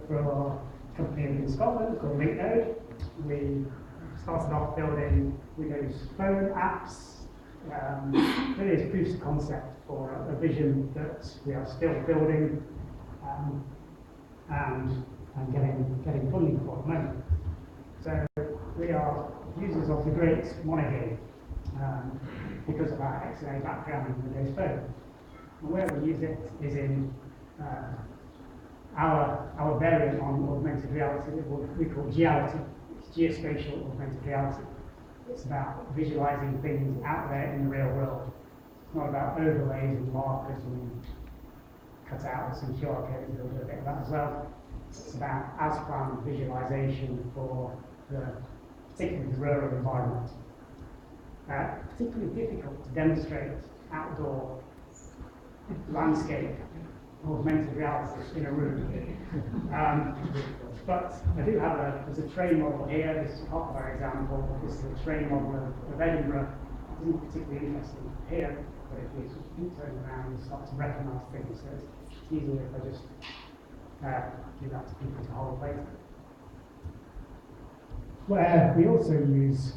for a company in Scotland called Linknode. We started off building Windows Phone apps. Really as proofs of concept for a vision that we are still building and getting funding for at the moment. So we are users of the great Monaghan because of our XNA background in Windows Phone. And where we use it is in our variant on augmented reality, what we call Geality. It's geospatial augmented reality. It's about visualizing things out there in the real world. It's not about overlays and markers and cutouts and QR codes. We'll do a bit of that as well. It's about as-planned visualization for particularly the rural environment. Particularly difficult to demonstrate outdoor landscape augmented reality in a room. But I do have there's a train model here. This is part of our example. This is a train model of Edinburgh. It isn't particularly interesting here, but if you turn around and start to recognise things, so it's easier if I just give that to people to hold later. Where we also use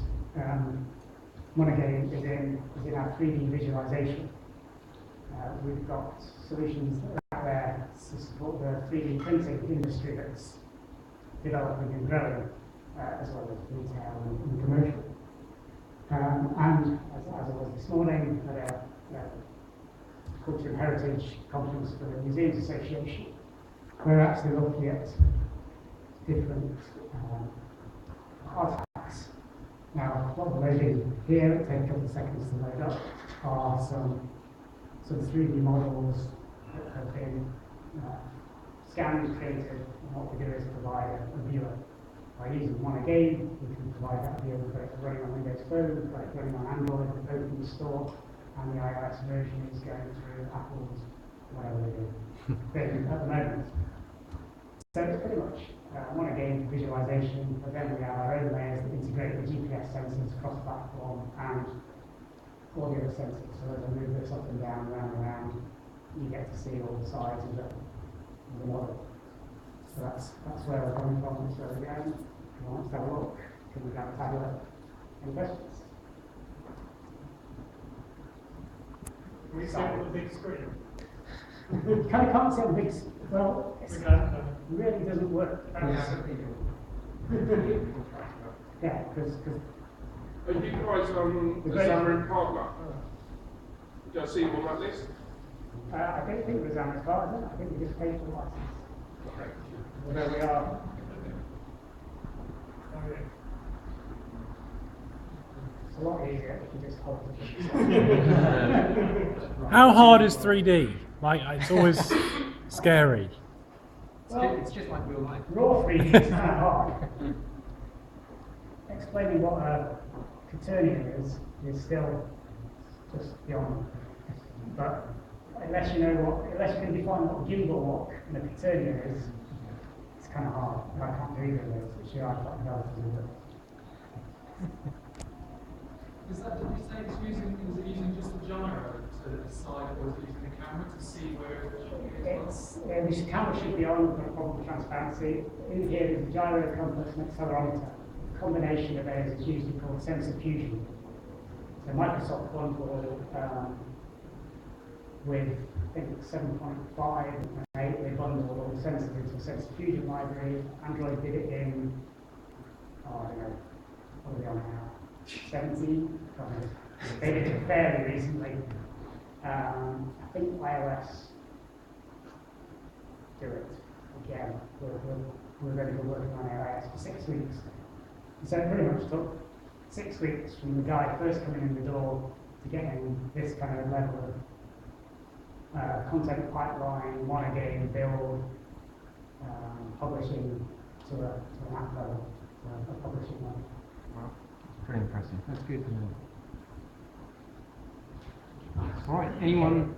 Monaghan is in our 3D visualization. We've got solutions out there to support the 3D printing industry that's developing and growing, as well as retail and commercial. And as I was this morning at a Culture and Heritage conference for the Museums Association, we're actually looking at different artifacts. Now, what we're loading here, it takes a couple of seconds to load up, are some 3D models that have been scanned, created, and what we do is provide a viewer. By using Monaghan, we can provide that viewer for it running on Windows Phone, for it running on Android, open the store, and the iOS version is going through Apple's, whatever they do, thing at the moment. So it's pretty much Monaghan visualization, but then we have our own layers that integrate the GPS sensors cross-platform and all the other sensors. So as I move this up and down, around, you get to see all the sides of the model. So that's where we're coming from, that's where we're going. If you want to have a look, can we grab a tablet? Any questions? Can we see it on the big screen? You kind of can't see on the big screen. Well, it really doesn't work. Yeah, because Are you guys on the Xamarin partner? Did I see you on that list? I don't think it was Xamarin's part, is it? I think we just paid for the license. Okay. Although we are. It's a lot easier if you just hold it. How hard is 3D? Like, it's always scary. Well, it's just like real life. Raw 3D is kind of hard. Explaining what a quaternion is still just beyond. But unless you can define what a gimbal lock and a quaternion is, it's kind of hard. And I can't do either of those, which I've got developers to do. Is it using just the gyro to decide, or is it using the camera to see where The camera should be on for problem transparency. In here is the gyro complex and accelerometer. A combination of those is usually called sensor fusion. So Microsoft bundled with I think 7.5 and 8, they bundled all the sensors into a sensor fusion library. Android did it in, I don't know, what are we on now? 17? They did it fairly recently. I think iOS do it again. We're going to be working on iOS for 6 weeks. So it pretty much took 6 weeks from the guy first coming in the door to getting this kind of level of content pipeline, Monaghan build, publishing to an app level, a publishing level. Wow, pretty impressive. That's good. All right, anyone?